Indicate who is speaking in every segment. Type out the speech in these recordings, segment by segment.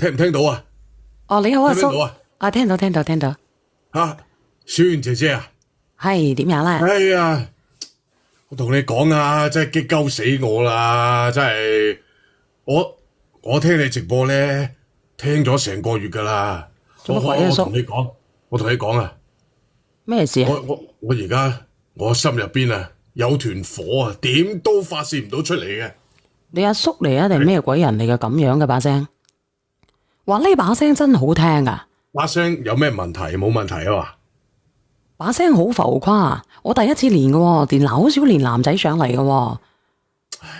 Speaker 1: 聽唔聽到啊？
Speaker 2: 哦，你好啊，叔。
Speaker 1: 聽唔聽到啊？
Speaker 2: 聽到。
Speaker 1: 啊，小圓姐姐啊，
Speaker 2: 係點樣咧？
Speaker 1: 哎呀，我同你講啊，真係激鳩死我啦！真係，我聽你直播咧，聽咗成個月噶啦。
Speaker 2: 做乜鬼啊，叔？
Speaker 1: 我同你講啊，
Speaker 2: 咩事啊？
Speaker 1: 我而家我心入邊啊有團火啊，點都發泄唔到出嚟嘅。
Speaker 2: 你阿叔嚟啊，定咩鬼人嚟嘅？咁樣嘅把聲，話呢把聲真好聽啊！
Speaker 1: 把聲有咩問題？冇問題啊嘛。
Speaker 2: 把聲好浮誇，我第一次練嘅，連好少連男仔上嚟嘅。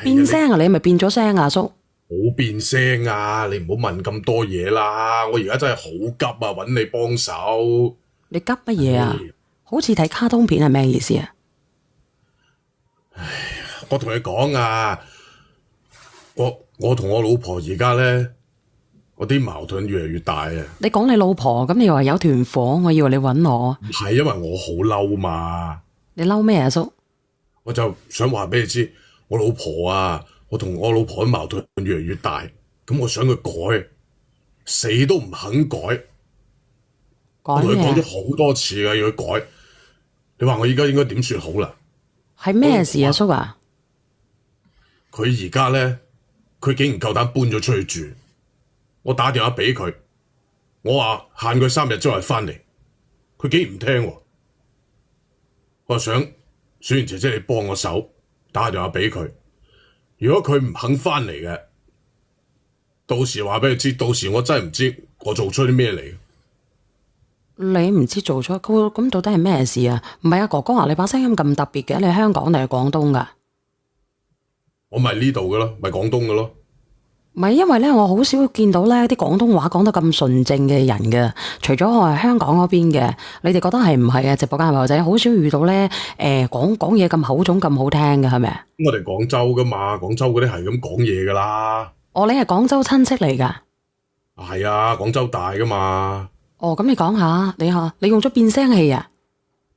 Speaker 2: 變聲啊！你係咪變咗聲啊，阿叔？
Speaker 1: 冇變聲啊！你唔好問咁多嘢啦。我而家真係好急啊，揾你幫手。
Speaker 2: 你急乜嘢啊？好似睇卡通片係咩意思啊？
Speaker 1: 我同你講啊，我同我老婆而家咧，我啲矛盾越嚟越大啊！
Speaker 2: 你講你老婆，咁你又話有團火，我以為你揾我。
Speaker 1: 唔係因為我好嬲嘛。
Speaker 2: 你嬲咩啊，叔？
Speaker 1: 我就想話俾你知，我老婆啊，我同我老婆啲矛盾越嚟越大，咁我想佢改，死都唔肯改。
Speaker 2: 改
Speaker 1: 我同佢講
Speaker 2: 咩？
Speaker 1: 咗好多次啊，要佢改。你話我而家應該點算好啦？
Speaker 2: 係咩事啊，叔啊？
Speaker 1: 佢而家咧，佢竟然夠膽搬咗出去住。我打電話俾佢，我話限佢3日之內翻嚟，佢竟然唔聽喎。我想小圓姐姐你幫我手打電話俾佢，如果佢唔肯翻嚟嘅，到時話俾佢知，到時我真係唔知我做出啲咩嚟。
Speaker 2: 你唔知做錯，咁到底係咩事啊？唔係啊，哥哥啊，你把聲音咁特別嘅，你係香港定係廣東噶？
Speaker 1: 我咪呢度嘅咯，咪廣東嘅咯。
Speaker 2: 唔係，因為咧，我好少見到咧啲廣東話講得咁純正嘅人嘅，除咗我係香港嗰邊嘅，你哋覺得係唔係啊？直播間朋友仔好少遇到咧，講嘢咁口種咁好聽嘅，係咪啊？
Speaker 1: 我哋廣州噶嘛，廣州嗰啲係咁講嘢噶啦。
Speaker 2: 哦，你係廣州親戚嚟噶？
Speaker 1: 係啊，廣州大噶嘛。
Speaker 2: 哦，咁你講下，你用咗變聲器啊？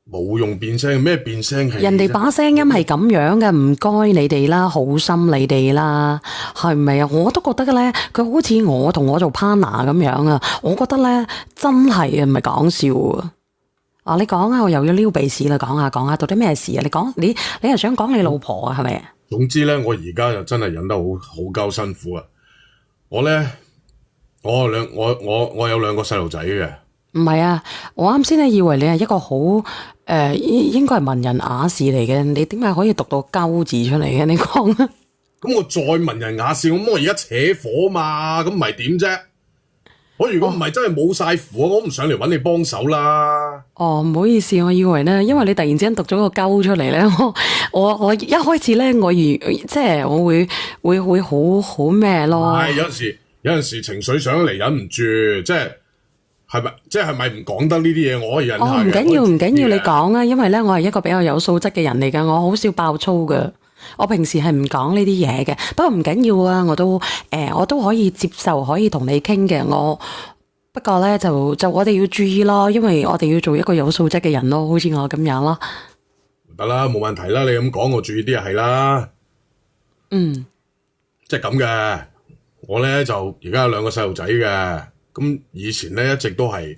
Speaker 1: 冇用變聲，咩變聲器？
Speaker 2: 人哋把聲音係咁樣嘅，唔該你哋啦，好心你哋啦，係咪啊？我都覺得嘅咧，佢好似我同我做 partner 咁樣啊，我覺得咧真係啊，唔係講笑啊！啊，你講啊，我又要撩鼻屎啦，講下，到底咩事啊？你講，你係想講你老婆啊，係咪啊？
Speaker 1: 總之咧，我而家就真係忍得好鳩辛苦啊！我咧，我有兩個細路仔嘅。
Speaker 2: 唔係啊，我啱先咧以為你係一個好應該係文人雅士嚟嘅，你點解可以讀到鳩字出嚟嘅？你講啊！
Speaker 1: 咁我再文人雅士，咁我而家扯火嘛，咁唔係點啫？我如果唔係真係冇晒符，我唔上嚟揾你幫手啦。
Speaker 2: 哦，唔好意思，我以為咧，因為你突然之間讀咗個鳩出嚟咧，我一開始咧，即係我會好咩咯？
Speaker 1: 係有陣時情緒上嚟忍唔住，係咪唔講得呢啲嘢？我可以忍下嘅。
Speaker 2: 哦，唔緊要，你講啊，因為咧，我係一個比較有素質嘅人嚟噶，我好少爆粗噶，我平時係唔講呢啲嘢嘅。不過唔緊要啊，我都可以接受，可以同你傾嘅。不過咧就我哋要注意咯，因為我哋要做一個有素質嘅人咯，好似我咁樣咯。
Speaker 1: 得啦，冇問題啦，你咁講，我注意啲就係啦。
Speaker 2: 嗯，
Speaker 1: 即係咁嘅，我咧就而家有兩個細路仔嘅。咁以前咧一直都係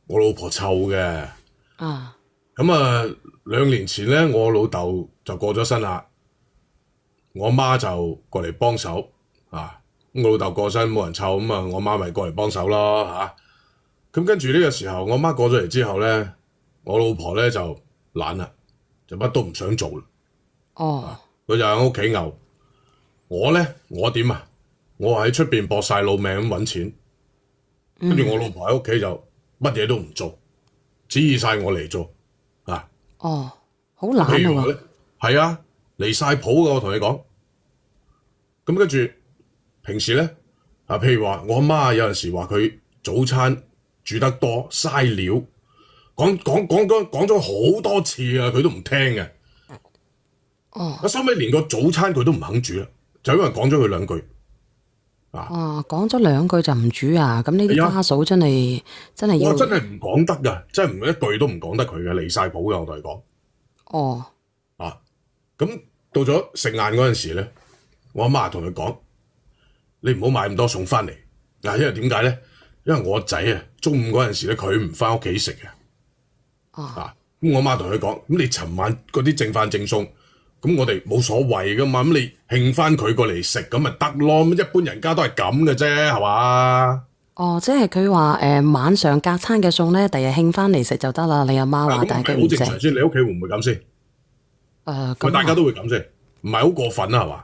Speaker 1: 我老婆湊嘅。
Speaker 2: 啊，
Speaker 1: 咁啊2年前咧，我老豆就過咗身啦，我媽就過嚟幫手啊。咁我老豆過身冇人湊，咁啊我媽咪過嚟幫手咯嚇。咁跟住呢個時候，我媽過咗嚟之後咧，我老婆咧就懶啦，就乜都唔想做啦。
Speaker 2: 哦，
Speaker 1: 佢就喺屋企牛。我點啊？我喺出邊搏晒老命咁揾錢。跟住我老婆喺屋企就乜嘢都唔做，指意晒我嚟做啊！
Speaker 2: 哦，好懶啊喎！
Speaker 1: 係啊，離晒譜㗎，我同你講。咁跟住平時咧譬如話我阿媽有陣時話佢早餐煮得多嘥料，講咗好多次啊，佢都唔聽嘅。
Speaker 2: 哦，
Speaker 1: 我收尾連個早餐佢都唔肯煮啦，就因為講咗佢2句。
Speaker 2: 哦，講咗2句就唔煮啊！咁呢啲家嫂真係要，
Speaker 1: 我真係唔講得噶，真係唔一句都唔講得佢嘅，離晒譜嘅，我同你講。
Speaker 2: 哦，
Speaker 1: 咁到咗食晏嗰陣時咧，我阿媽同佢講：你唔好買咁多餸翻嚟，嗱，因為點解咧？因為我仔啊，中午嗰陣時咧，佢唔翻屋企食嘅。咁我媽同佢講：咁你尋晚嗰啲剩飯剩餸，咁我哋冇所謂噶嘛。咁你慶翻佢過嚟食，咁咪得咯。咁一般人家都係咁嘅啫，係嘛？
Speaker 2: 即係佢話晚上隔餐嘅餸咧，第日慶翻嚟食就得啦。你阿媽話，但係佢唔食。
Speaker 1: 好正常先，你屋企會唔會咁先？
Speaker 2: 咁
Speaker 1: 大家都會咁先，唔係好過分啊，係嘛？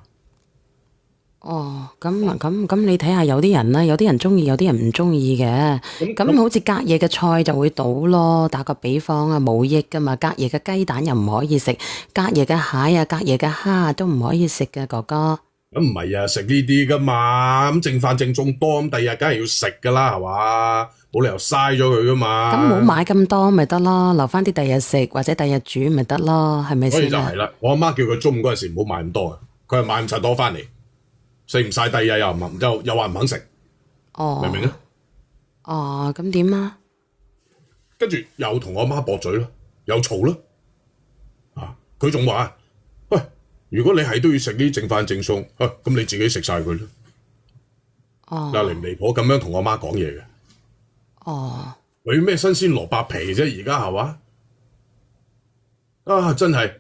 Speaker 2: 咁你睇下有啲人啦，有啲人中意，有啲人唔中意嘅。咁好似隔夜嘅菜就會倒咯。打個比方啊，冇益噶嘛。隔夜嘅雞蛋又唔可以食，隔夜嘅蟹啊，隔夜嘅蝦啊都唔可以食嘅，哥哥。
Speaker 1: 咁唔係啊，食呢啲噶嘛。咁剩飯剩餸多，咁第二日梗係要食噶啦，係嘛？冇理由嘥咗佢噶嘛。咁
Speaker 2: 冇買咁多咪得咯，留翻啲第日食或者第日煮咪得咯，係咪先？
Speaker 1: 所以就係啦，我阿媽叫佢中午嗰陣時唔好買咁多啊，佢係買咁柒多翻嚟。食唔晒第二日又話唔肯食，明唔明啊？
Speaker 2: 咁點啊？
Speaker 1: 跟住又同我阿媽駁嘴咯，又嘈咯。佢仲話：喂，如果你係都要食啲剩飯剩餸，咁你自己食晒佢咯。離唔離譜咁樣同我阿媽講嘢嘅？佢咩新鮮蘿蔔皮啫？而家係嘛？真係。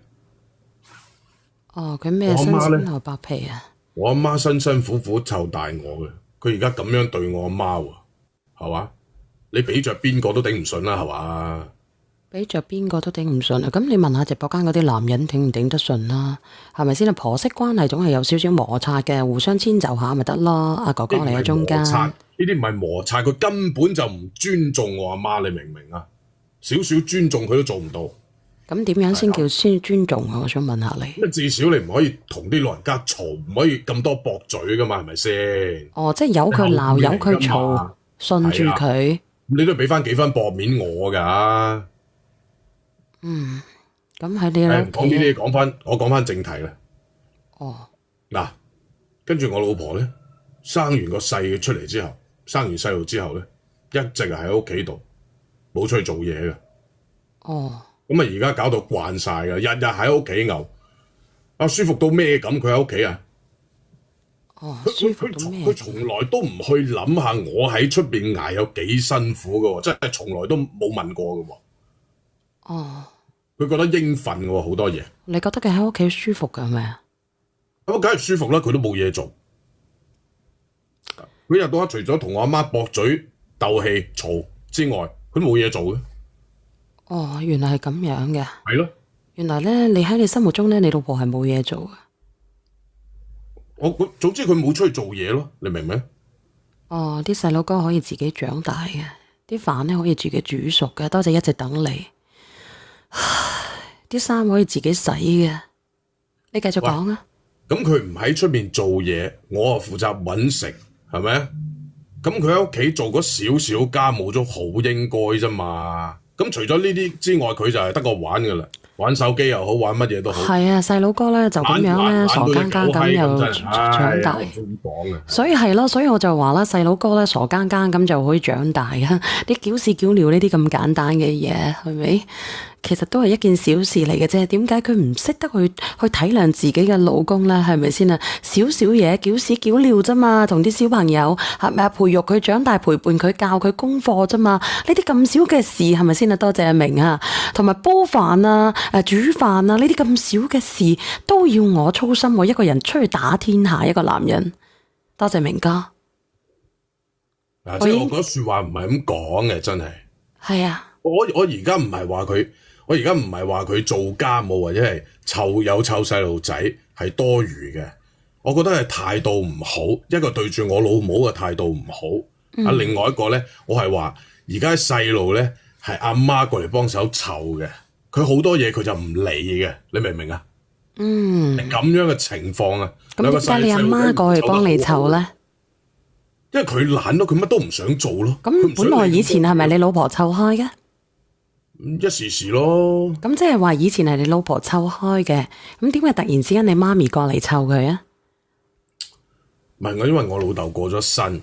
Speaker 2: 佢咩新鮮蘿蔔皮啊？
Speaker 1: 我阿媽辛辛苦苦湊大我嘅，佢而家咁樣對我阿媽喎，係嘛？你俾着邊個都頂唔順啦，係嘛？
Speaker 2: 俾着邊個都頂唔順啊！咁你問下直播間嗰啲男人頂唔頂得順啦？係咪先啊？婆媳關係總係有少少摩擦嘅，互相遷就下咪得咯。阿哥哥你喺中間，
Speaker 1: 呢啲唔係摩擦，佢根本就唔尊重我阿媽，你明唔明啊？少少尊重佢都做唔到。
Speaker 2: 咁點樣先叫先尊重啊？我想問下你。
Speaker 1: 至少你唔可以同啲老人家嘈，唔可以咁多駁嘴噶嘛，係咪先？
Speaker 2: 即係由佢鬧，由佢嘈，順住佢。
Speaker 1: 你都俾翻幾分薄面我㗎。
Speaker 2: 咁喺你咧。
Speaker 1: 講呢啲嘢，我講翻正題啦。嗱，跟住我老婆咧，生完個細嘅出嚟之後，生完細路之後咧，一直係喺屋企度，冇出去做嘢嘅。咁而家搞到慣晒㗎，日日喺屋企牛，舒服到咩咁？佢喺屋企啊，佢從來都唔去諗下我喺出邊捱有幾辛苦㗎喎，真係從來都冇問過㗎喎。佢覺得應份㗎喎，好多嘢。
Speaker 2: 你覺得佢喺屋企舒服㗎係咪啊？
Speaker 1: 咁梗係舒服啦，佢都冇嘢做。佢日到黑除咗同我阿媽駁嘴、鬥氣、嘈之外，佢都冇嘢做嘅。
Speaker 2: 原來係咁樣嘅。
Speaker 1: 係咯。
Speaker 2: 原來咧，你喺你心目中咧，你老婆係冇嘢做嘅。
Speaker 1: 總之佢冇出去做嘢咯，你明唔明？
Speaker 2: 啲細佬哥可以自己長大嘅，啲飯咧可以自己煮熟嘅，多謝一直等你。啲衫可以自己洗嘅，你繼續講啊。
Speaker 1: 咁佢唔喺出面做嘢，我啊負責搵食，係咪？咁佢喺屋企做嗰少少家務都好應該啫嘛。咁除咗呢啲之外，佢就係得個玩噶啦，玩手機又好，玩乜嘢都好。係
Speaker 2: 啊，細佬哥咧就咁樣咧，傻更更咁又長大。所以係咯，所以我就話啦，細佬哥咧傻更更咁就可以長大啊！啲矯屎矯尿呢啲咁簡單嘅嘢，係咪？其實都係一件小事嚟嘅啫，點解佢唔識得去體諒自己嘅老公咧？係咪先啊？少少嘢矯屎矯尿啫嘛，同啲小朋友係咪啊？培育佢長大，陪伴佢教佢功課啫嘛。呢啲咁少嘅事係咪先啊？多謝阿明啊，同埋煲飯啊、煮飯啊呢啲咁少嘅事都要我操心。我一個人出去打天下，一個男人。多謝明哥。
Speaker 1: 即係我覺得說話唔係咁講嘅，真係。
Speaker 2: 係啊。
Speaker 1: 我而家唔係話佢。我而家唔係話佢做家務或者係湊細路仔係多餘嘅，我覺得係態度唔好，一個對住我老母嘅態度唔好。另外一個咧，我係話而家細路咧係阿媽過嚟幫手湊嘅，佢好多嘢佢就唔理嘅，你明唔明啊？係咁樣嘅情況啊。
Speaker 2: 咁點解你阿媽過去幫你湊咧？
Speaker 1: 因為佢懶咯，佢乜都唔想做咯。
Speaker 2: 咁本來以前係咪你老婆湊開嘅？
Speaker 1: 一時時咯。咁
Speaker 2: 即係話以前係你老婆湊開嘅，咁點解突然之間你媽咪過嚟湊佢啊？
Speaker 1: 唔係我，因為我老豆過咗身，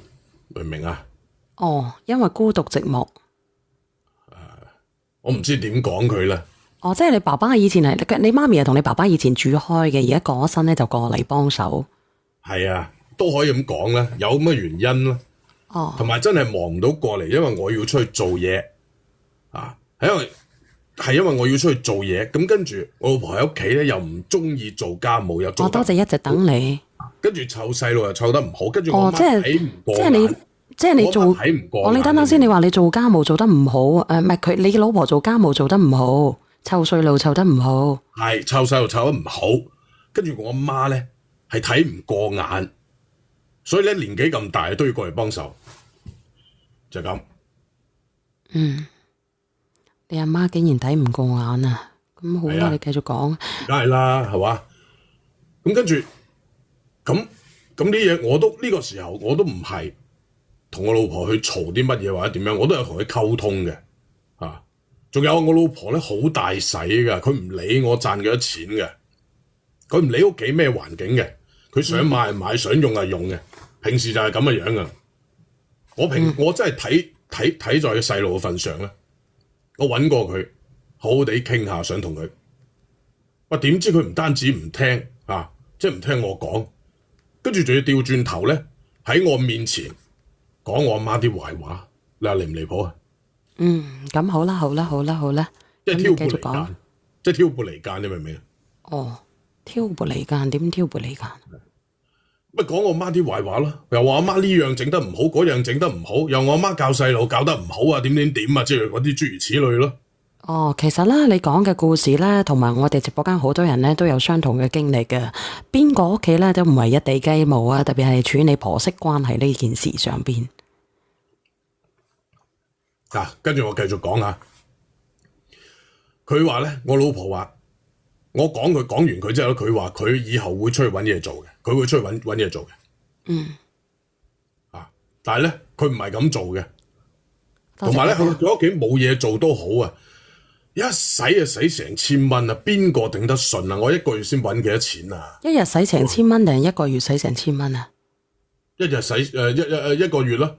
Speaker 1: 明唔明啊？
Speaker 2: 因為孤獨寂寞。
Speaker 1: 我唔知點講佢啦。
Speaker 2: 即係你爸爸以前係你媽咪係同你爸爸以前住開嘅，而家過咗身咧就過嚟幫手。
Speaker 1: 係啊，都可以咁講啦，有乜原因啦？
Speaker 2: 哦，
Speaker 1: 同埋真係忙唔到過嚟，因為我要出去做嘢啊，係因為我要出去做嘢，咁跟住我老婆喺屋企咧又唔中意做家務，又做
Speaker 2: 我
Speaker 1: 得
Speaker 2: 多謝一直等你。
Speaker 1: 跟住湊細路又湊得唔好，跟住我媽
Speaker 2: 哦，
Speaker 1: 睇唔過眼，
Speaker 2: 即係你做，
Speaker 1: 我媽睇唔過眼。
Speaker 2: 你等等先，你話你做家務做得唔好，唔係你老婆做家務做得唔好，湊細路湊得唔好。
Speaker 1: 係湊細路湊得唔好，跟住我媽咧係睇唔過眼，所以咧年紀咁大都要過嚟幫手，就係咁。
Speaker 2: 你阿媽竟然睇唔過眼啊！咁好啦，
Speaker 1: 係啊
Speaker 2: 你繼續講。
Speaker 1: 梗係啦，係嘛？咁跟住咁啲嘢，我都呢個時候我都唔係同我老婆去嘈啲乜嘢或者點樣，我都有同佢溝通嘅啊。仲有我老婆咧好大使㗎，佢唔理我賺幾多錢嘅，佢唔理屋企咩環境嘅，佢想買就買，想用就用嘅。平時就係咁嘅樣㗎。我真係睇在個細路嘅份上咧，我揾過佢，好好地傾下，想同佢。哇！點知佢唔單止唔聽啊，即係唔聽我講，跟住仲要調轉頭咧喺我面前講我阿媽啲壞話，你話離唔離譜啊？
Speaker 2: 咁好啦，好啦，好啦，好啦，咁
Speaker 1: 即係挑撥
Speaker 2: 你繼續講
Speaker 1: 離間。，即係挑撥離間，你明唔明啊？
Speaker 2: 哦，挑撥離間，點挑撥離間？
Speaker 1: 咪講我媽啲壞話咯，又話我媽呢樣整得唔好，嗰樣整得唔好，又我阿媽教細路教得唔好啊，點啊，即係嗰啲諸如此類咯。
Speaker 2: 哦，其實咧，你講嘅故事咧，同埋我哋直播間好多人咧都有相同嘅經歷嘅。邊個屋企咧都唔係一地雞毛啊，特別係處理婆媳關係呢件事上邊。
Speaker 1: 嗱，跟住我繼續講下，佢話咧，我老婆話，我講完佢之後咧，佢話佢以後會出去揾嘢做嘅，佢會出去揾嘢做嘅。但係咧，佢唔係咁做嘅，同埋咧，佢屋企冇嘢做都好啊，一使就使成千蚊啊，邊個頂得順啊？我一個月先揾幾多錢啊？
Speaker 2: 一日使成千蚊定係一個月使成千蚊啊？
Speaker 1: 一日使一個月咯，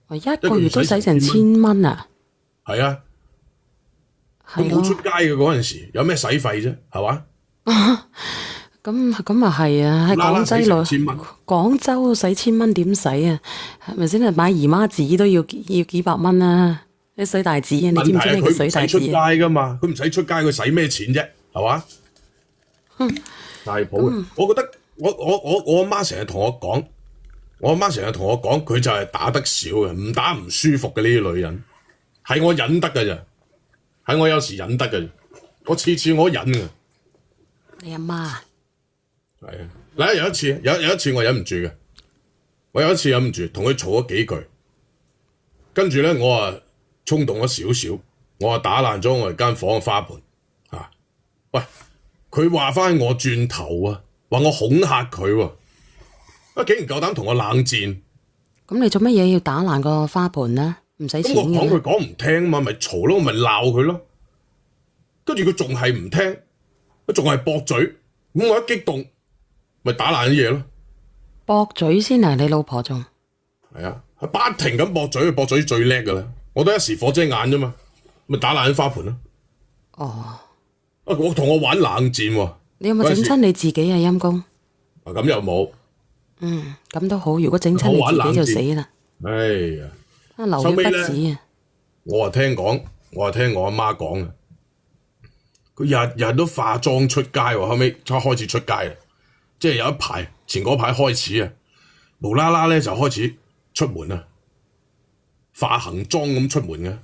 Speaker 2: 我一個月都使成千蚊啊？
Speaker 1: 係啊，佢
Speaker 2: 係
Speaker 1: 冇出
Speaker 2: 咯，
Speaker 1: 街嘅嗰陣時，有咩使費啫？係嘛？
Speaker 2: 咁啊係啊，喺廣州
Speaker 1: 使成千蚊，
Speaker 2: 廣州使千蚊點使啊？係咪先啊？買姨媽紙都要幾百蚊啊！啲水大紙啊，你知唔
Speaker 1: 問題係
Speaker 2: 知咩叫水
Speaker 1: 佢唔使出
Speaker 2: 大紙啊？
Speaker 1: 街噶嘛，佢唔使出街，佢使咩錢啫？係嘛？大埔嘅，我覺得我阿媽成日同我講，佢就係打得少嘅，唔打唔舒服嘅呢啲女人，係我忍得㗎咋，係我有時忍得㗎咋，我次次我忍㗎。
Speaker 2: 你阿媽啊？
Speaker 1: 係啊，嗱有一次我忍唔住嘅，我有一次忍唔住同佢嘈咗幾句，跟住咧我啊衝動咗少少，我啊打爛咗我哋間房嘅花盆啊！喂，佢話翻我轉頭啊，話我恐嚇佢喎，啊竟然夠膽同我冷戰，
Speaker 2: 咁你做乜嘢要打爛個花盆呢？唔使錢
Speaker 1: 咁我講
Speaker 2: 嘅咩？
Speaker 1: 佢講唔聽嘛，咪嘈咯，我咪鬧佢咯，跟住佢仲係唔聽，佢仲係駁嘴，咁我一激動咪打爛啲嘢咯。
Speaker 2: 駁嘴先啊！你老婆仲
Speaker 1: 係啊，不停咁駁嘴，駁嘴最叻噶啦，我都一時火遮眼啫嘛，咪打爛啲花盆咯。
Speaker 2: 哦，
Speaker 1: 啊，我同我玩冷戰喎，
Speaker 2: 你有冇整親你自己啊？陰公，
Speaker 1: 啊咁又冇，
Speaker 2: 咁都好。如果整親你自己就死啦，
Speaker 1: 哎呀，
Speaker 2: 啊流血不止啊！
Speaker 1: 我聽我阿媽講啊，佢日日都化妝出街喎，後尾開始出街啊，即係有一排前嗰排開始啊，無啦啦咧就開始出門啊，化行妝咁出門嘅。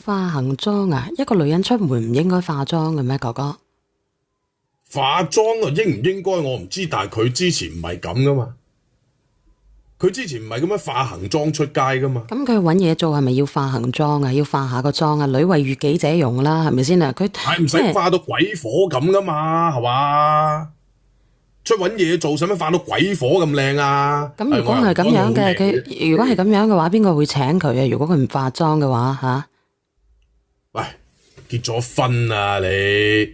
Speaker 2: 化行妝啊！一個女人出門唔應該化妝嘅咩？哥哥，
Speaker 1: 化妝啊，應唔應該我唔知，但係佢之前唔係咁噶嘛，佢之前唔係咁樣化行妝出街噶嘛。
Speaker 2: 咁佢揾嘢做係咪要化行妝啊？要化下個妝啊？女為悅己者容啦，係咪先啊？佢
Speaker 1: 係唔使化到鬼火咁噶嘛，係嘛？出揾嘢做，使乜化到鬼火咁靚啊？
Speaker 2: 咁如果係咁樣嘅，佢如果係咁樣嘅話，邊個會請佢啊？如果佢唔化妝嘅話，吓？
Speaker 1: 喂，結咗婚啊你，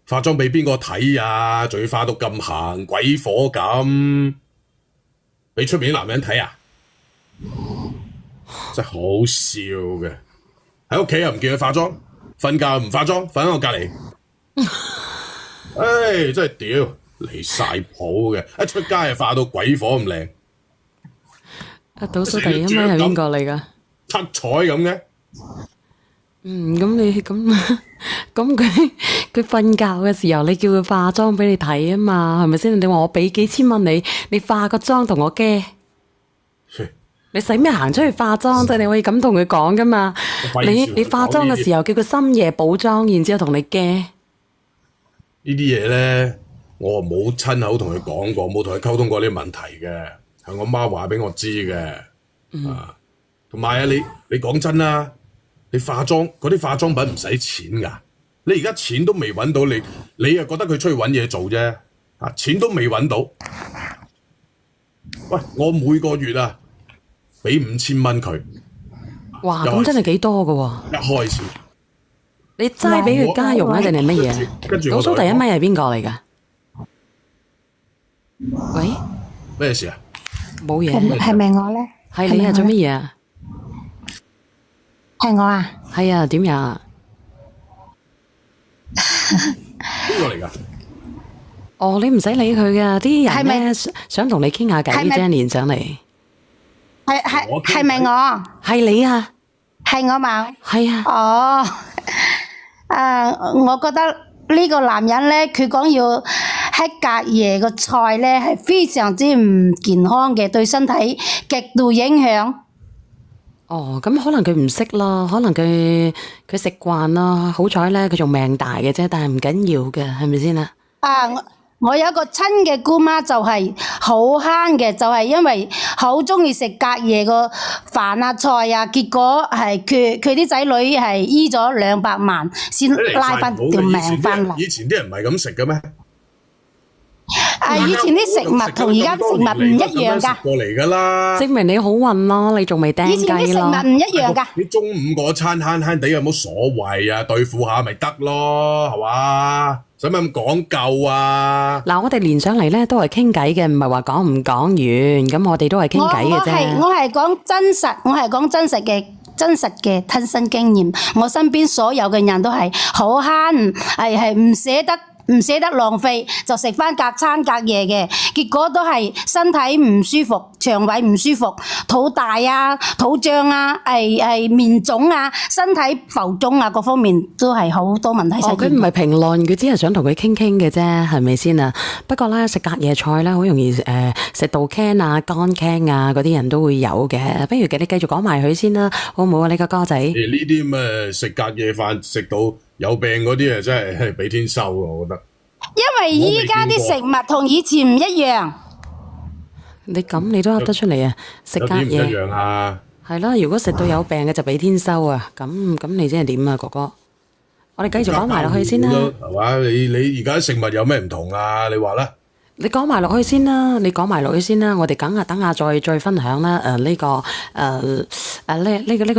Speaker 1: 化妝俾邊個睇啊？仲要化到咁行鬼火咁，俾出面啲男人睇啊？真係好笑嘅，喺屋企又唔見佢化妝，瞓覺唔化妝，瞓喺我隔離。唉，真係屌離晒譜嘅，一出街就化到鬼火咁靚。
Speaker 2: 倒數第一咪係邊個嚟㗎？
Speaker 1: 七彩咁嘅。
Speaker 2: 咁你咁佢瞓覺嘅時候，你叫佢化妝俾你睇啊嘛，係咪先？你話我俾幾千蚊你化個妝同我驚？你使咩行出去化妝啫？你可以咁同佢講噶嘛？你化妝嘅時候叫佢深夜補妝，然之後同你驚。
Speaker 1: 呢啲嘢咧，我冇親口同佢講過，冇同佢溝通過呢個問題嘅，係我媽話俾我知嘅。同埋啊，你講真啦，你化妝嗰啲化妝品唔使錢噶，你而家錢都未揾到，你又覺得佢出去揾嘢做啫，錢都未揾到。喂，我每個月啊，俾5000蚊佢。
Speaker 2: 哇，咁真係幾多噶喎！
Speaker 1: 一開始。
Speaker 2: 你齋俾佢家用啊，定係乜嘢？倒數第一咪係邊個嚟㗎？喂，
Speaker 1: 咩事啊？
Speaker 2: 冇嘢。
Speaker 3: 係咪我咧？
Speaker 2: 係你啊？做乜嘢啊？
Speaker 3: 係我啊？
Speaker 2: 係啊？點樣啊？
Speaker 1: 邊個嚟㗎？
Speaker 2: 哦，你唔使理佢㗎，啲人咧想同你傾下偈啫，連上嚟。
Speaker 3: 係咪我？
Speaker 2: 係你啊？
Speaker 3: 係我嘛？
Speaker 2: 係啊。
Speaker 3: 哦。我覺得呢個男人咧，佢講要喺隔夜個菜咧，係非常之唔健康嘅，對身體極度影響。
Speaker 2: 哦，咁可能佢唔識咯，可能佢食慣啦。好彩咧，佢仲命大嘅啫，但係唔緊要嘅，係咪先啊？
Speaker 3: 我有一個親嘅姑媽就係好慳嘅，就係因為好中意食隔夜個飯啊菜啊，結果係佢啲仔女係醫咗200萬先拉翻條命翻嚟。
Speaker 1: 以前啲人唔係咁食嘅咩？
Speaker 3: 以前啲食物同而家食物唔一樣㗎。
Speaker 1: 過嚟㗎啦。
Speaker 2: 證明你好運咯，你仲未釘雞咯。
Speaker 3: 以前啲食物唔一樣㗎。
Speaker 1: 你中午嗰餐慳慳地有冇所謂啊？對付下咪得咯，係嘛？使乜咁講究啊？
Speaker 2: 嗱，我哋連上嚟咧都係傾偈嘅，唔係話講唔講完。咁我哋都係傾偈嘅啫。
Speaker 3: 我係講真實，我係講真實嘅親身經驗。我身邊所有嘅人都係好慳，係唔捨得浪費，就食翻隔餐隔夜嘅，結果都係身體唔舒服，腸胃唔舒服，肚大啊，肚脹啊，面腫啊，身體浮腫啊，各方面都係好多問題。
Speaker 2: 佢唔係評論，佢只係想同佢傾傾嘅啫，係咪先啊？不過咧，食隔夜菜咧，好容易食到 can 啊、乾 can 啊，嗰啲人都會有嘅。不如你繼續講埋佢先啦，好唔好啊？你個哥仔。
Speaker 1: 呢啲咁嘅食隔夜飯食到有病嗰啲啊，真係俾天收啊！我覺得。
Speaker 3: 因為依家啲食物同以前唔一樣。
Speaker 2: 你咁你都噏得出嚟啊？食隔夜。
Speaker 1: 有啲唔一樣啊。
Speaker 2: 係啦，如果食到有病嘅就俾天收啊！咁你真係點啊，哥哥？我哋繼續講埋落去先啦。
Speaker 1: 係嘛？你而家食物有咩唔同啊？你話啦。
Speaker 2: 你講埋落去先啦，我哋等下再分享啦。呢個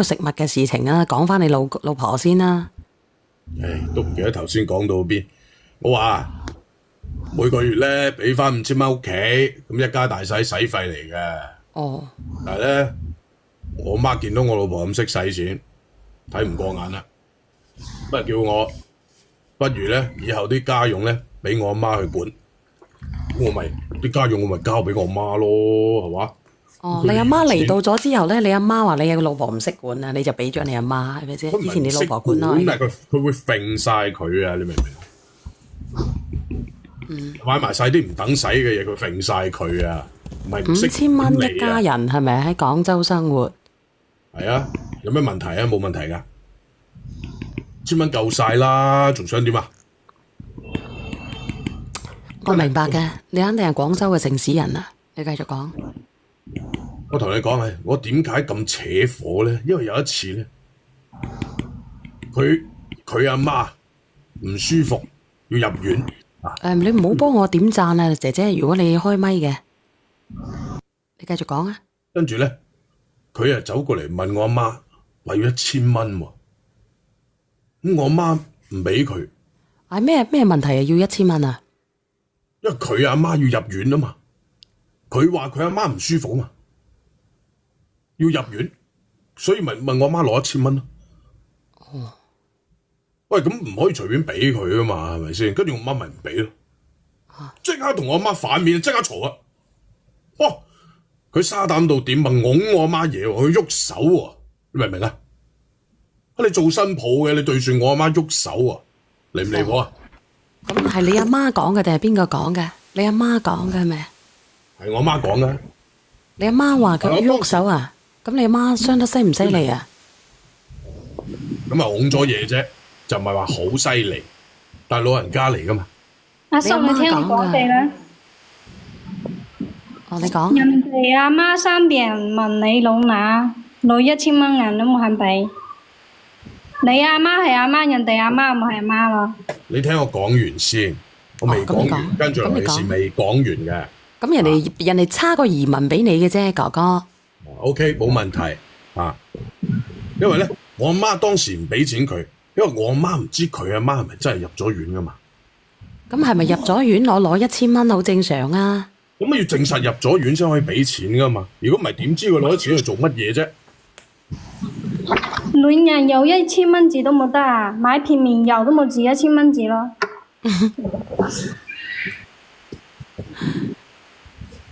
Speaker 2: 食物嘅事情啊，講翻你老婆先啦。
Speaker 1: 都唔記得頭先講到邊。我話每個月咧俾翻5000蚊屋企，咁一家大細使費嚟嘅。
Speaker 2: 哦。
Speaker 1: 但係咧，我媽見到我老婆咁識使錢，睇唔過眼啦，不如叫我不如咧以後啲家用咧俾我阿媽去管，我咪啲家用我咪交俾我媽咯，係嘛？
Speaker 2: 哦，你阿媽嚟到咗之後咧，你阿媽話你有個老婆唔識管啊，你就俾咗你阿媽係咪先？以前你老婆管啦。
Speaker 1: 但係佢會揈晒佢啊！你明唔明？買埋晒啲唔等使嘅嘢，佢揈晒佢啊！唔係唔識
Speaker 2: 5000蚊一家人係咪喺廣州生活？
Speaker 1: 係啊，有咩問題啊？冇問題噶，1000蚊夠晒啦，仲想點啊？
Speaker 2: 我明白嘅，你肯定係廣州嘅城市人啊！你繼續講。
Speaker 1: 我同你講係，我點解咁扯火咧？因為有一次咧，佢阿媽唔舒服要入院。
Speaker 2: 你唔好幫我點讚啊，姐姐！如果你開咪嘅，你繼續講啊。
Speaker 1: 跟住咧，佢走過嚟問我阿媽，話要1000蚊喎。咁我阿媽唔俾佢。
Speaker 2: 係咩問題啊？要1000蚊啊？
Speaker 1: 因為佢阿媽要入院啊嘛，佢話佢阿媽唔舒服啊嘛，要入院，所以咪問我阿媽攞1000蚊咯。
Speaker 2: 哦。
Speaker 1: 喂，咁唔可以隨便俾佢啊嘛，係咪先？跟住我媽咪唔俾咯，即刻同我阿媽反面，即刻嘈啊！哇，佢沙膽到點啊？拱我阿媽嘢喎，佢喐手喎，你明唔明啊？你做新抱嘅，你對住我阿媽喐手啊，離唔離譜啊？
Speaker 2: 咁係你阿媽講嘅定係邊個講嘅？你阿媽講嘅係咪？
Speaker 1: 係我阿媽講嘅。
Speaker 2: 你阿媽話佢喐手啊？咁你阿媽傷得犀唔犀利啊？
Speaker 1: 咁啊，拱咗嘢啫，就唔係話好犀利，但係老人家嚟噶嘛。
Speaker 4: 阿叔，你聽我講地啦。
Speaker 2: 哦，你講。
Speaker 4: 人哋阿媽生病問你攞1000蚊銀都冇肯俾。你阿媽係阿媽，人哋阿媽唔係阿媽咯。
Speaker 1: 你聽我講完先，我未講完，跟住落嚟事未講完嘅。
Speaker 2: 咁人哋差個移民俾你嘅啫，哥哥。
Speaker 1: OK， 冇問題啊。因為咧，我阿媽當時唔俾錢佢，因為我阿媽唔知佢阿媽係咪真係入咗院噶嘛。
Speaker 2: 咁係咪入咗院攞1000蚊好正常啊？
Speaker 1: 咁要證實入咗院先可以俾錢噶嘛。如果唔係，點知佢攞啲錢去做乜嘢啫？
Speaker 4: 戀人有1000蚊紙都冇得啊！買片面油都冇值1000蚊紙咯。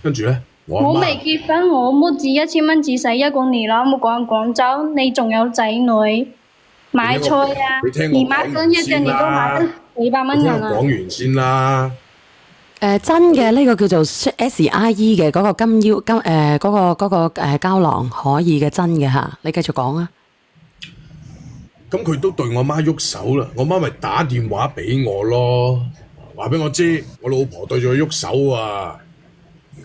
Speaker 1: 跟住咧，
Speaker 4: 我未結婚，我冇值1000蚊紙使1個年咯。冇講廣州，你仲有仔女買菜啊？姨媽生日嘅你都買得400蚊人啊！
Speaker 1: 講完先啦。
Speaker 2: 真嘅呢個叫做 SIE 嘅嗰個嗰個膠囊可以嘅真嘅嚇，你繼續講啊。
Speaker 1: 咁佢都對我媽喐手啦，我媽咪打電話俾我咯，話俾我知我老婆對住佢喐手啊。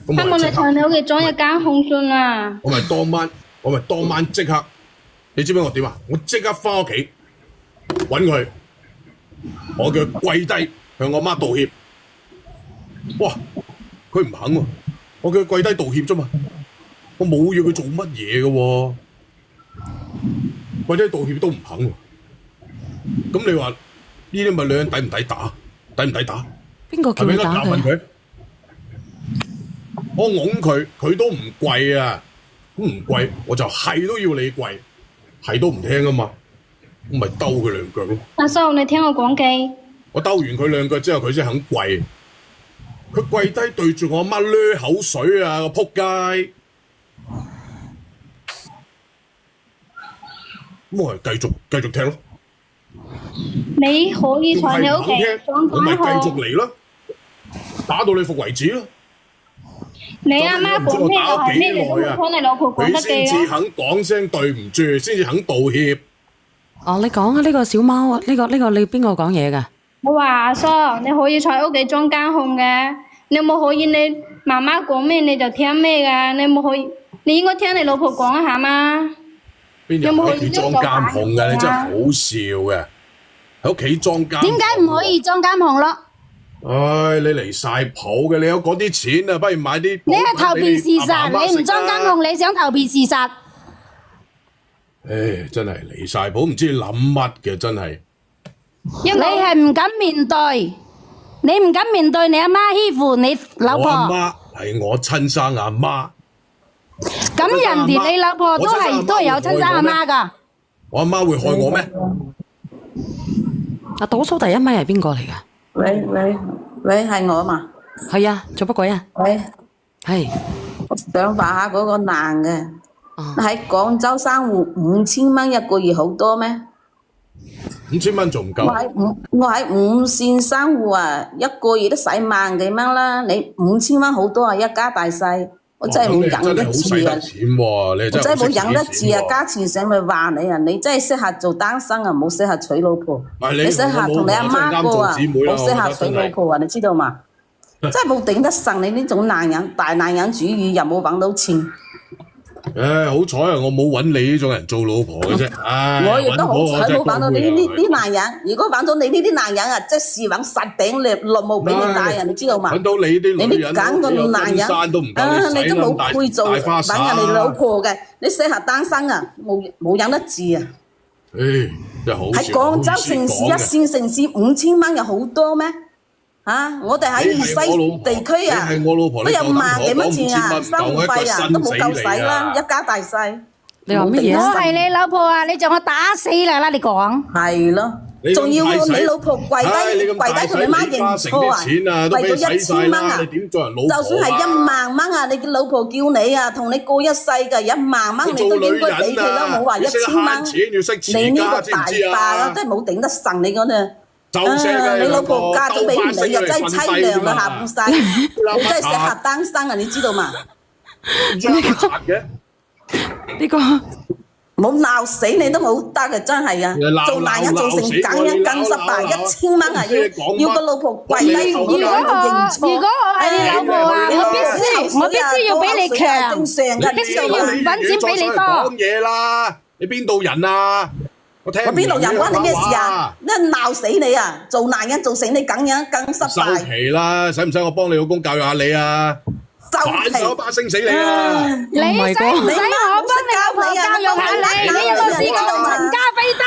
Speaker 4: 希望你同你屋企裝一間控信啊！
Speaker 1: 我咪當晚即刻，你知唔知我點啊？我即刻翻屋企揾佢，我叫佢跪低向我媽道歉。哇！佢唔肯喎，我叫佢跪低道歉啫嘛，我冇要佢做乜嘢嘅喎，跪低道歉都唔肯喎。咁你話呢啲咪女人抵唔抵打？抵唔抵打？
Speaker 2: 邊個叫你打佢？
Speaker 1: 我擁佢，佢都唔跪啊！咁唔跪，我就係都要你跪，係都唔聽啊嘛，我咪兜佢兩腳咯。
Speaker 4: 阿叔，你聽我講記。
Speaker 1: 我兜完佢兩腳之後，佢先肯跪。佢跪低對住我阿媽掠口水啊！個仆街，咁我係繼續踢咯。
Speaker 4: 你可以喺你屋企裝
Speaker 1: 我咪繼
Speaker 4: 監控。
Speaker 1: 續嚟咯，打到你服為止咯。
Speaker 4: 你阿媽講咩就係咩，你都冇聽你老婆講
Speaker 1: 佢
Speaker 4: 得記咯。
Speaker 1: 先至肯講聲對唔住，先至肯道歉。
Speaker 2: 哦，你講啊，呢個小貓啊，呢個你邊個講嘢㗎？
Speaker 4: 我話阿叔，你可以喺屋企裝監控嘅，你冇可以你媽媽講咩你就聽咩㗎，你冇可以，你應該聽你老婆講一下嘛。
Speaker 1: 邊有喺屋企裝監控㗎？你真係好笑嘅，喺屋企裝監。
Speaker 3: 點解唔可以裝監控咯？
Speaker 1: 唉，你離晒譜嘅，你有嗰啲錢啊，不如買啲。
Speaker 3: 你係投變事實，你唔裝監控，你想投變事實？
Speaker 1: 唉，真係離晒譜，唔知你諗乜嘅，真係。
Speaker 3: 你係唔敢面對，你唔敢面對你阿媽欺負你老
Speaker 1: 我阿
Speaker 3: 婆。
Speaker 1: 媽係我親生阿媽。
Speaker 3: 咁人哋你老婆都係有親生阿媽㗎。
Speaker 1: 我阿媽會害我咩？
Speaker 2: 啊，倒數第一咪係邊個嚟㗎？
Speaker 5: 喂，係我嘛？
Speaker 2: 係啊，做乜鬼啊？
Speaker 5: 喂，
Speaker 2: 係。
Speaker 5: 我想話下嗰個男嘅，
Speaker 2: 哦
Speaker 5: 喺廣州生活5000蚊一個月好多咩？
Speaker 1: 5000蚊仲唔夠？
Speaker 5: 我喺5線生活啊，一個月都使萬幾蚊啦。你5000蚊好多啊，一家大細，我真係冇忍得住啊！
Speaker 1: 你
Speaker 5: 真係冇忍得住啊！加錢上咪話你啊！你真係適合做單身啊，冇適合娶老婆。你適合同你阿媽過啊，冇適合娶老婆啊！你知道嘛？真係冇頂得順你呢種男人，大男人主義又冇揾到錢。
Speaker 1: 唉，好彩啊！我冇揾你呢種人做老婆嘅啫。
Speaker 5: 我亦都好彩冇揾到你呢啲男人。如果揾到你呢啲男人啊，即係揾實頂你綠帽俾你戴啊！你知道嘛？
Speaker 1: 揾到你啲女人，
Speaker 5: 你揀個男人你都冇配做揾人哋老婆嘅，你適合單身啊！冇忍得住啊！
Speaker 1: 唉，真係好
Speaker 5: 喺廣州城市一線城市5000蚊有好多咩？嚇！我哋喺粵西地區啊，都有萬幾蚊錢啊，生活費啊都冇夠使啦，一家大細。
Speaker 2: 你話乜嘢啊？
Speaker 3: 我係你老婆啊！你將我打死啦！你講。
Speaker 5: 係咯。仲要你老婆跪低同你媽認錯啊？為咗1000蚊啊！就算係1萬蚊啊，你嘅老婆叫你啊，同你過一世㗎1萬蚊，你都應該俾佢啦，冇話1000蚊。你呢個大霸啊，真係冇頂得順你嗰度。你老婆嫁咗俾你啊，真係凄涼啦，下半世你真係適合單身啊，你知道嘛？
Speaker 2: 呢個
Speaker 5: 冇鬧死你都冇得嘅，真係啊！做男人做成咁樣更失敗，1000蚊啊，要個老婆跪低同佢認錯。
Speaker 3: 如果我係你老婆啊，我必須要比你強，必須要唔揾錢比你多。
Speaker 1: 講嘢啦，你邊度人啊？我
Speaker 5: 邊度人關你咩事啊？一鬧死你啊！做男人做成你咁樣更失敗。
Speaker 1: 收皮啦，使唔使我幫你老公教育下你啊？反手一巴升死你啊！
Speaker 3: 你使唔使我幫你老婆教育下你？你有冇試過同陳家飛鬥？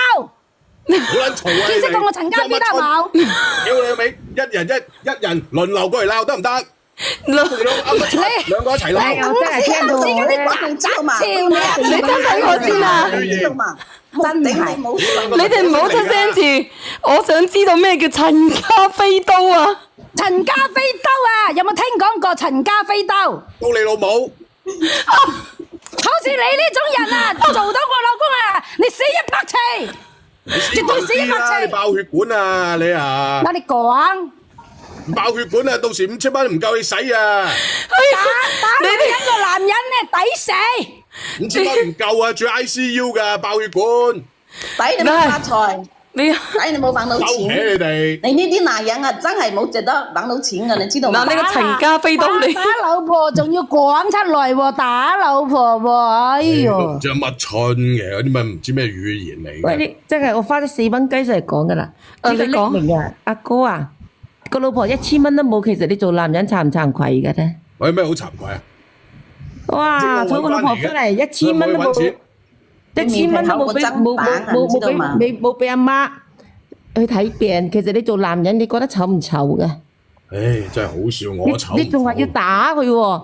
Speaker 1: 好撚嘈啊！
Speaker 3: 見識過我陳家飛鬥冇？
Speaker 1: 屌你尾，一人輪流過嚟鬧得唔得？兩個一齊鬧。
Speaker 3: 我真係聽到你啲雜招嘛！
Speaker 2: 你等等我先啊！
Speaker 5: 真係冇。
Speaker 2: 你哋唔好出聲住，我想知道咩叫陳家飛刀啊！
Speaker 3: 陳家飛刀啊，有冇聽講過陳家飛刀？
Speaker 1: 刀你老母！
Speaker 3: 好似你呢種人啊，做到我老公啊，你死100次，絕對死100次。
Speaker 1: 你爆血管啊你啊！
Speaker 3: 嗱你講。
Speaker 1: 爆血管啊！到時5000蚊唔夠你使啊！
Speaker 3: 打女人個男人咧抵死
Speaker 1: ！5000蚊唔夠啊，住 ICU 噶爆血管。
Speaker 5: 抵你冇發財，抵你冇揾到錢。
Speaker 1: 收皮你哋！
Speaker 5: 你呢啲男人啊，真係冇值得揾到錢噶，你知道嘛？
Speaker 2: 嗱，呢個陳家飛刀你
Speaker 3: 打老婆仲要講出來喎，打老婆喎，哎呦！
Speaker 1: 唔知乜春嘅嗰啲咪唔知咩語言嚟。
Speaker 6: 喂，你真係我花咗4蚊雞上嚟講噶啦。
Speaker 2: 你講
Speaker 6: 明啊，阿哥啊！個老婆1000蚊都冇，其實你做男人慚唔慚愧嘅啫？
Speaker 1: 我有咩好慚愧啊？
Speaker 6: 哇！娶個老婆翻嚟1000蚊都冇，1000蚊都冇俾阿媽去睇病。其實你做男人，你覺得醜唔醜嘅？
Speaker 1: 唉，真係好笑，我醜。
Speaker 6: 你仲話要打佢喎？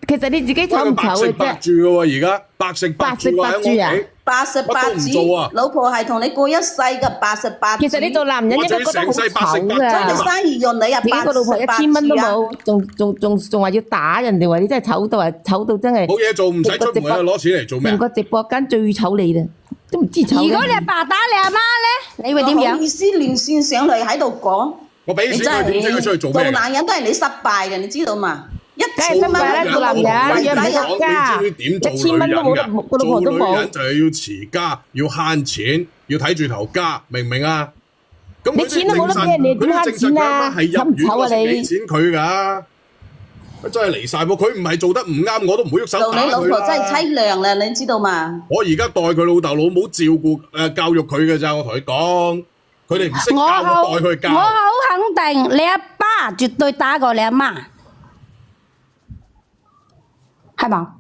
Speaker 6: 其實你自己醜唔醜嘅啫？
Speaker 1: 白住嘅喎，而家白食白住喺屋企。
Speaker 5: 88子，老婆係同你過一世嘅88子。
Speaker 6: 其實你做男人應該覺得好醜㗎。
Speaker 5: 做生意用你啊，
Speaker 6: 自己個老婆1000蚊都冇，仲話要打人哋，話你真係醜到真係。
Speaker 1: 冇嘢做，唔使出門啊，攞錢嚟做咩？
Speaker 6: 成個直播間最醜你啦，都唔知醜。
Speaker 3: 如果你阿爸打你阿媽咧，你會點樣？
Speaker 5: 唔好意思連線上嚟喺度講。
Speaker 1: 我俾錢佢，點知佢出去做咩？
Speaker 5: 做男人都係你失敗嘅，你知道嘛？
Speaker 6: 梗係失敗啦，做男人養唔起個家，1000蚊都冇得，個老婆都冇。
Speaker 1: 做女人就係要持家，要慳錢，要睇住頭家，明唔明啊？咁
Speaker 6: 你錢都冇得俾人哋，點慳錢啊？醜唔醜啊你？
Speaker 1: 俾錢佢㗎，真係離晒噃！佢唔係做得唔啱，我都唔會喐手打佢啦。
Speaker 5: 做你老婆真係凄涼啦，你知道嘛？
Speaker 1: 我而家代佢老豆老母照顧教育佢嘅咋，我同佢講，佢哋唔識教，我代佢教。
Speaker 3: 我好肯定，你阿爸絕對打過你阿媽。係嘛？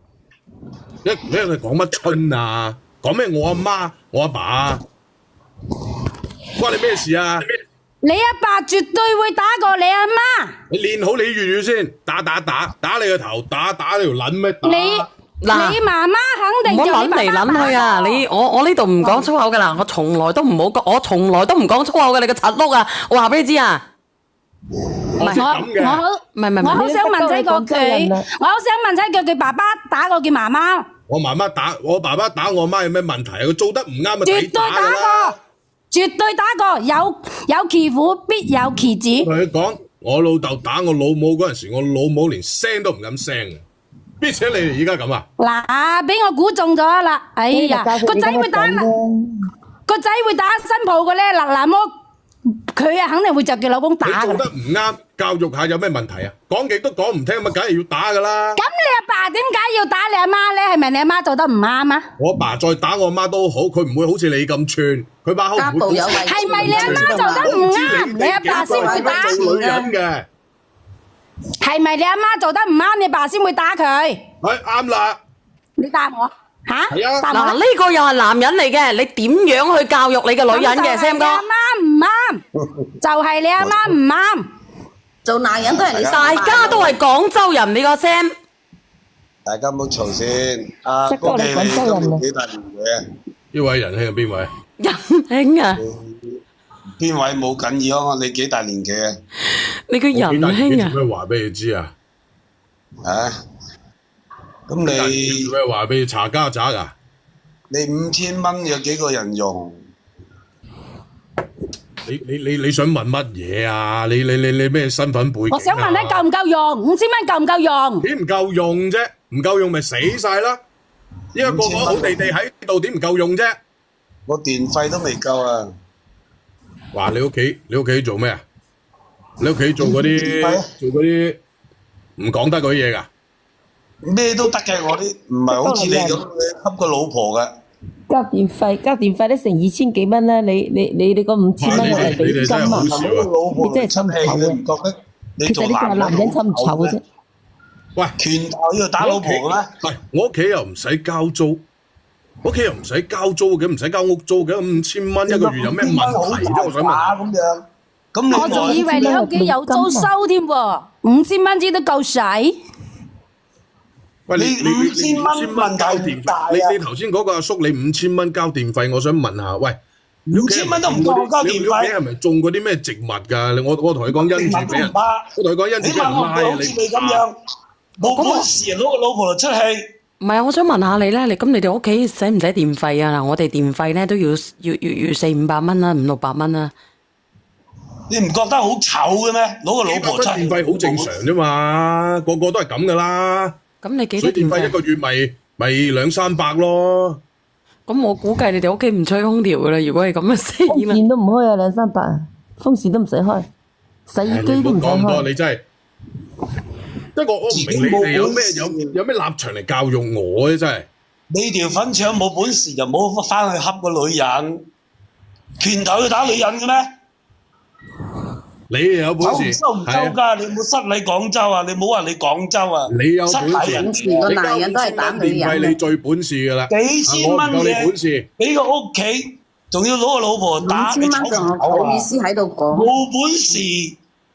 Speaker 1: 你講乜春啊？講咩我阿媽、我阿爸？關你咩事啊？
Speaker 3: 你阿爸絕對會打過你阿媽。
Speaker 1: 你練好你粵語先，打你個頭，打你條撚咩？
Speaker 3: 你媽媽肯定
Speaker 2: 唔好諗嚟諗去啊！我呢度唔講粗口噶啦，我從來都唔講粗口嘅，你個柒碌啊！我話俾你知啊！
Speaker 3: 我好想問仔個句，佢爸爸打過佢媽媽。
Speaker 1: 我爸爸打我媽有咩問題啊？佢做得唔啱咪抵打㗎啦！
Speaker 3: 絕對打過，有其父必有其子。
Speaker 1: 同佢講，我老豆打我老母嗰陣時，我老母連聲都唔敢聲嘅。邊且你哋而家咁啊？
Speaker 3: 嗱，俾我估中咗啦！哎呀，個仔會打新抱嘅咧，嗱麼？佢啊，肯定會就叫老公打㗎。
Speaker 1: 你做得唔啱，教育下有咩問題啊？講極都講唔聽，咁梗係要打㗎啦。
Speaker 3: 咁你阿爸點解要打你阿媽咧？係咪你阿媽做得唔啱啊？
Speaker 1: 我阿爸再打我阿媽都好，佢唔會好似你咁串，佢把口唔會。
Speaker 3: 係咪你阿媽做得唔啱？你阿爸先會打。
Speaker 1: 做女人嘅。
Speaker 3: 係咪你阿媽做得唔啱？你爸先會打佢。
Speaker 1: 係啱啦。
Speaker 3: 你答我。吓？
Speaker 1: 係啊。
Speaker 2: 嗱，呢個又係男人嚟嘅，你點樣去教育你嘅女人嘅，Sam 哥？
Speaker 3: 你阿媽唔啱，就係你阿媽唔啱。
Speaker 5: 做男人都係你。
Speaker 2: 大家都係廣州人，你個 Sam。
Speaker 7: 大家唔好嘈先。阿哥，你今年幾大年紀啊？
Speaker 1: 呢位仁兄係邊位？
Speaker 2: 仁兄啊！
Speaker 7: 邊位冇緊要啊？你幾大年紀啊？
Speaker 2: 你個人兄啊！
Speaker 1: 做咩話俾你知啊？
Speaker 7: 啊？咁你
Speaker 1: 做咩話俾你查家宅啊？
Speaker 7: 你5000蚊有幾個人用？
Speaker 1: 你想問乜嘢啊？你咩身份背景啊？
Speaker 3: 我想問你夠唔夠用？5000蚊夠唔夠用？
Speaker 1: 點唔夠用啫？唔夠用咪死晒啦！依家個個好地地喺度，點唔夠用啫？
Speaker 7: 我電費都未夠啊！
Speaker 1: 話你屋企做咩啊？你屋企做嗰啲唔講得嗰啲嘢㗎？
Speaker 7: 咩都得嘅，我啲唔係好似你咁恰個老婆嘅。
Speaker 6: 交電費都成2000幾蚊啦，你嗰5000蚊我嚟俾金啊！你真係臭唔臭啊？
Speaker 7: 你覺得你
Speaker 6: 其實呢個係男人臭唔臭嘅啫？
Speaker 1: 喂，
Speaker 7: 拳頭要打老婆嘅咩？
Speaker 1: 係我屋企又唔使交租，我屋企又唔使交租嘅，唔使交屋租嘅，5000蚊一個月有咩問題啫？我想問下
Speaker 7: 咁樣，咁你
Speaker 3: 我仲以為你屋企有租收添喎，5000蚊只都夠使。
Speaker 1: 喂，你
Speaker 7: 5000蚊
Speaker 1: 交電費，你頭先嗰個阿叔，你5000蚊交電費，我想問下，喂
Speaker 7: ，5000蚊都唔夠交電費。
Speaker 1: 你屋企係咪種嗰啲咩植物㗎？我同你講因住俾人，我同你講因住俾人拉啊！
Speaker 7: 好似你咁樣，冇本事攞個老婆嚟出氣。
Speaker 2: 唔係啊，我想問下你咧，你哋屋企使唔使電費啊？嗱，我哋電費咧都要400-500蚊啦，500-600蚊啦。
Speaker 7: 你唔覺得好醜嘅咩？攞個老婆出氣。
Speaker 1: 電費好正常啫嘛，個個都係咁㗎啦。
Speaker 2: 咁你幾多
Speaker 1: 水電費一個月咪200-300咯。
Speaker 2: 咁我估計你哋屋企唔吹空調噶啦，如果係咁嘅死啦。
Speaker 6: 風扇都唔開啊，200-300，風扇都唔使開，洗衣機都唔使開。
Speaker 1: 你真係，即係我唔明你哋有咩立場嚟教育我咧？真係。
Speaker 7: 你條粉腸冇本事就唔好翻去恰個女人，拳頭去打女人嘅咩？
Speaker 1: 你有本事，
Speaker 7: 收唔收㗎？你有冇失禮廣州啊？你唔好話你廣州啊！
Speaker 1: 你有本事，
Speaker 5: 個男人都係打女人。
Speaker 1: 你最本事㗎啦，
Speaker 7: 幾千蚊
Speaker 1: 嘅，
Speaker 7: 俾個屋企，仲要攞個老婆打，
Speaker 5: 5000蚊就唔好意思喺度講。
Speaker 7: 冇本事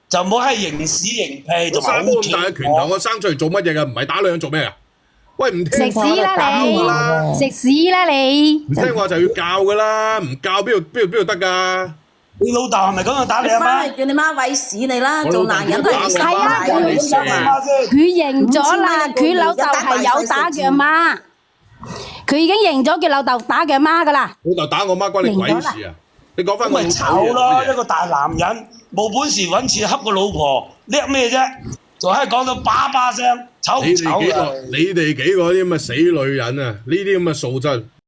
Speaker 7: 就唔好喺刑屎刑屁，
Speaker 1: 我生咁大嘅拳頭，我生出嚟做乜嘢㗎？唔係打女人做咩啊？喂，唔聽
Speaker 3: 食屎啦你！食屎啦你！
Speaker 1: 唔聽話就要教㗎啦，唔教邊度得㗎？
Speaker 7: 你老豆係咪咁樣打你阿媽？
Speaker 5: 翻去叫你媽餵屎你啦！做男人都係
Speaker 3: 係啊，佢認咗啦，佢老豆係有打佢阿媽，佢已經認咗佢老豆打佢阿媽噶啦。
Speaker 1: 老豆打我媽關你鬼事啊！你講翻我
Speaker 7: 咪醜咯，一個大男人冇本事揾錢恰個老婆，叻咩啫？仲喺講到叭叭聲，醜唔醜啊？
Speaker 1: 你哋幾個啲咁嘅死女人啊！呢啲咁嘅素質。